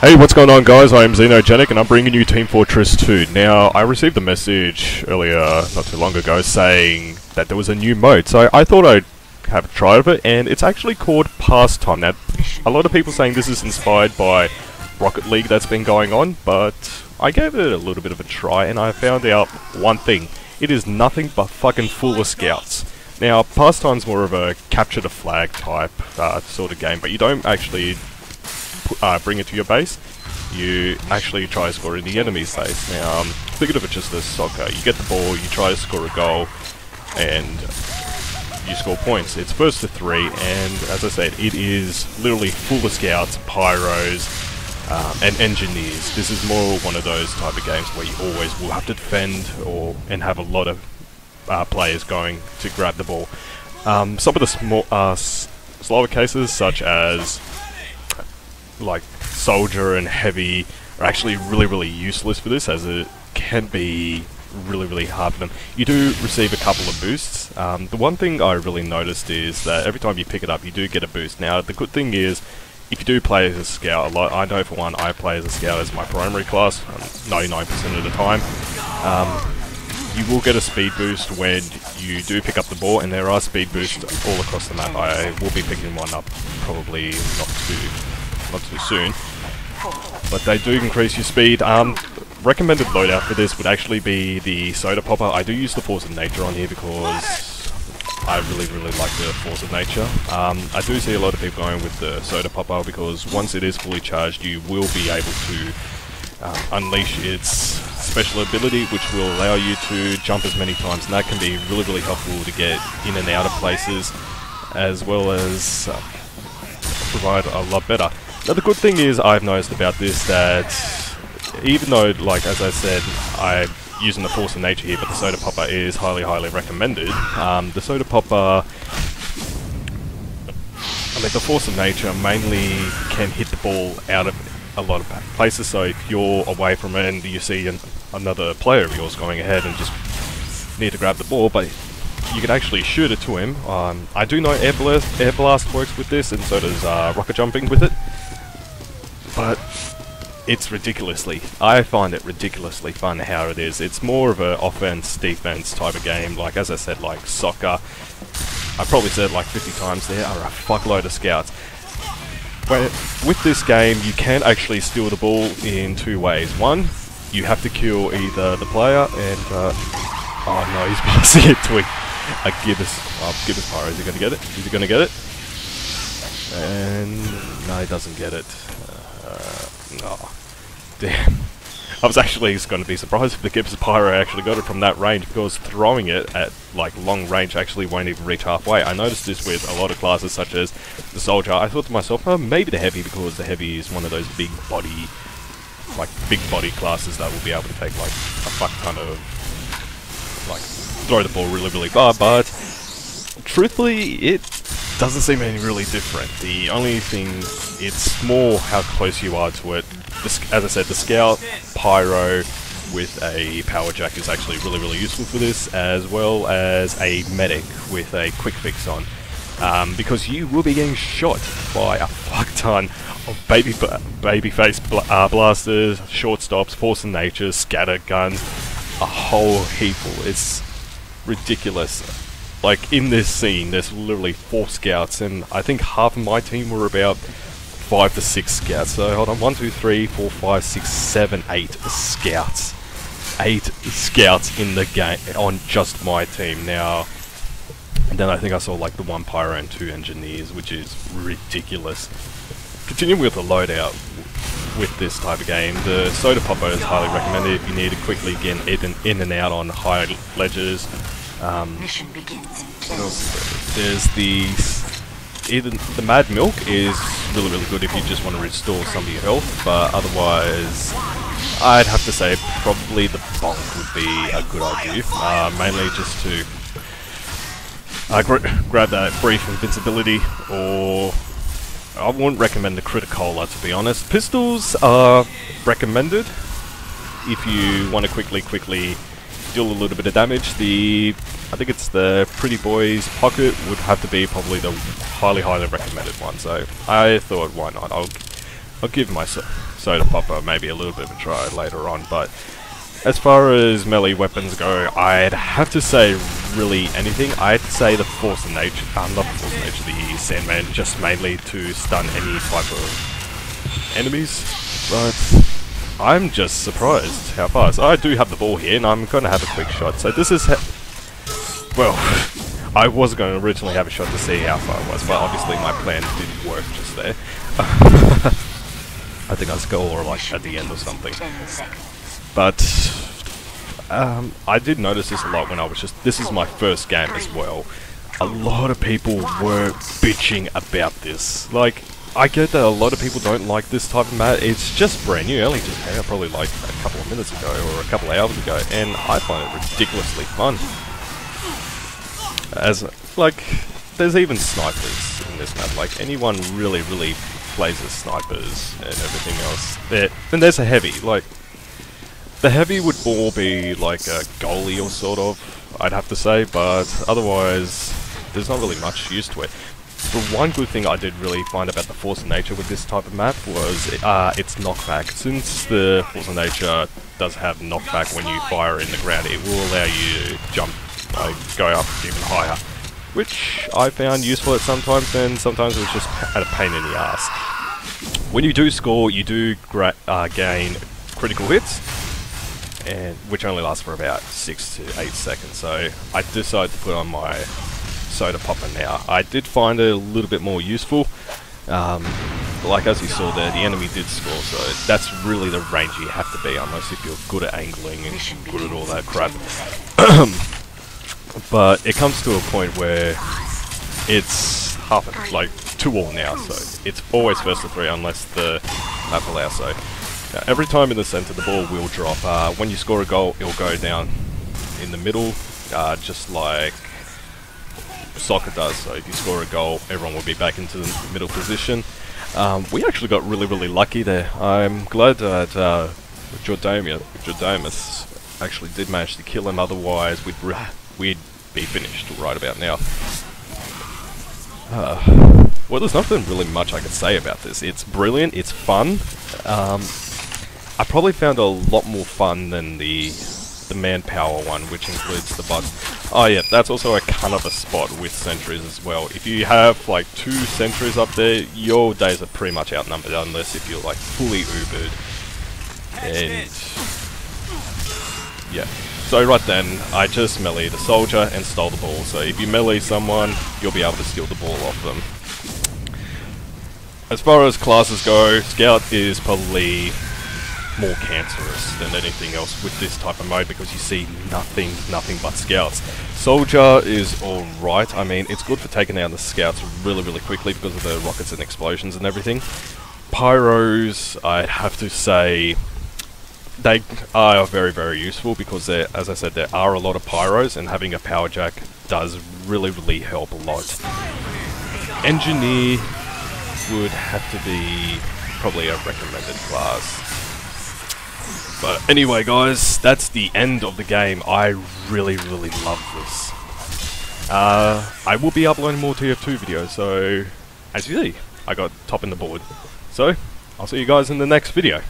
Hey, what's going on, guys? I am XenoGenic and I'm bringing you Team Fortress 2. Now, I received a message earlier, not too long ago, saying that there was a new mode, so I thought I'd have a try of it, and it's actually called Pastime. Now, a lot of people saying this is inspired by Rocket League that's been going on, but I gave it a little bit of a try and I found out one thing. It is nothing but fucking full of scouts. Now, Pastime's more of a capture the flag type sort of game, but you don't actually bring it to your base. You actually try to score in the enemy's base. Now, think of it just as soccer. You get the ball, you try to score a goal, and you score points. It's first to three, and as I said, it is literally full of scouts, pyros, and engineers. This is more one of those type of games where you always will have to defend and have a lot of players going to grab the ball. Some of the slower cases, such as like Soldier and Heavy, are actually really useless for this, as it can be really hard for them. You do receive a couple of boosts. The one thing I really noticed is that every time you pick it up, you do get a boost. Now, the good thing is, if you do play as a scout, I know for one, I play as a scout as my primary class, 99% of the time. You will get a speed boost when you do pick up the ball, and there are speed boosts all across the map. I will be picking one up probably not too soon, but they do increase your speed. Recommended loadout for this would actually be the Soda Popper. I do use the Force of Nature on here because I really like the Force of Nature. I do see a lot of people going with the Soda Popper because once it is fully charged, you will be able to unleash its special ability, which will allow you to jump as many times, and that can be really helpful to get in and out of places, as well as provide a lot better. Now, the good thing is, I've noticed about this that even though, like as I said, I'm using the Force of Nature here, but the Soda Popper is highly recommended. The Soda Popper, the Force of Nature mainly can hit the ball out of a lot of places, so if you're away from it and you see another player of yours going ahead and just need to grab the ball, but you can actually shoot it to him. I do know Air Blast works with this, and so does rocket jumping with it, but it's I find it ridiculously fun how it is. It's more of an offense-defense type of game, like as I said, like soccer. I probably said it like 50 times, there are a fuckload of scouts. But with this game, you can actually steal the ball in two ways. One, you have to kill either the player and... oh no, he's passing it to a Gibbous Pyro. Is he going to get it? Is he going to get it? And... no, he doesn't get it. Oh, damn. I was actually going to be surprised if the Gibbous Pyro actually got it from that range, because throwing it at like long range actually won't even reach halfway. I noticed this with a lot of classes such as the Soldier. I thought to myself, oh, maybe the Heavy, because the Heavy is one of those big body classes that will be able to take like a fuck ton of, like, throw the ball really far, but truthfully it doesn't seem any really different. The only thing, it's more how close you are to it. As I said, the Scout Pyro with a Power Jack is actually really useful for this, as well as a Medic with a quick fix on, because you will be getting shot by a fuck ton of babyface blasters, shortstops, Force of Nature, scatter guns, a whole heapful. It's ridiculous. Like, in this scene, there's literally 4 scouts, and I think half of my team were about 5 to 6 scouts. So, hold on, 1, 2, 3, 4, 5, 6, 7, 8 scouts. 8 scouts in the game, on just my team. Now, and then I think I saw like the 1 Pyro and 2 Engineers, which is ridiculous. Continuing with the loadout with this type of game, the Soda Popper is highly recommended if you need to quickly get in and out on high ledges. Mission begins. There's the Mad Milk is really good if you just want to restore some of your health, but otherwise I'd have to say probably the Bonk would be a good idea, mainly just to grab that brief invincibility, or I wouldn't recommend the Criticola, to be honest. Pistols are recommended if you want to quickly deal a little bit of damage. I think it's the Pretty Boy's Pocket would have to be probably the highly recommended one, so I thought, why not? I'll give myself soda popper maybe a little bit of a try later on, but as far as melee weapons go, I'd have to say really anything. I'd say the Force of Nature, not the Force of Nature, the Sandman, just mainly to stun any type of enemies, but I'm just surprised how fast. I do have the ball here, and I'm going to have a quick shot. So this is, well, I was going to originally have a shot to see how far it was, but obviously my plan didn't work just there. I think I score like at the end or something. But I did notice this a lot when I was this is my first game as well. A lot of people were bitching about this. Like, I get that a lot of people don't like this type of map. It's just brand new. It only just came out probably like a couple of minutes ago or a couple of hours ago, and I find it ridiculously fun. As like, there's even snipers in this map. Like, anyone really plays as snipers and everything else. And there's a heavy. Like, the heavy would more be like a goalie or sort of, I'd have to say, but otherwise there's not really much use to it. The one good thing I did really find about the Force of Nature with this type of map was its knockback. Since the Force of Nature does have knockback when you fire in the ground, it will allow you to jump, like, go up even higher, which I found useful at sometimes, and sometimes it was just a pain in the ass. When you do score, you do gain critical hits, and which only lasts for about 6 to 8 seconds, so I decided to put on my soda popper now. I did find it a little bit more useful. Like as you saw there, the enemy did score, so that's really the range you have to be, unless if you're good at angling and good at all that crap. But it comes to a point where it's like 2-all now, so it's always first to 3 unless the map allows so. Now, every time in the center the ball will drop. When you score a goal, it'll go down in the middle, just like soccer does. So if you score a goal, everyone will be back into the middle position. We actually got really lucky there. I'm glad that Jordamus actually did manage to kill him, otherwise we'd be finished right about now. Well, there's nothing really much I could say about this. It's brilliant, it's fun. I probably found it a lot more fun than the manpower one, which includes the bugs. Oh yeah, that's also a kind of a spot with sentries as well. If you have like 2 sentries up there, your days are pretty much outnumbered, unless if you're like fully Ubered. And yeah, so right then, I just meleeed a soldier and stole the ball. So if you melee someone, you'll be able to steal the ball off them. As far as classes go, Scout is probably more cancerous than anything else with this type of mode, because you see nothing but scouts. Soldier is alright. I mean, it's good for taking down the scouts really quickly because of the rockets and explosions and everything. Pyros, I'd have to say, they are very useful, because as I said, there are a lot of pyros, and having a power jack does really help a lot. Engineer would have to be probably a recommended class. But anyway guys, that's the end of the game. I really love this. I will be uploading more TF2 videos, so as you see, I got top in the board. So, I'll see you guys in the next video.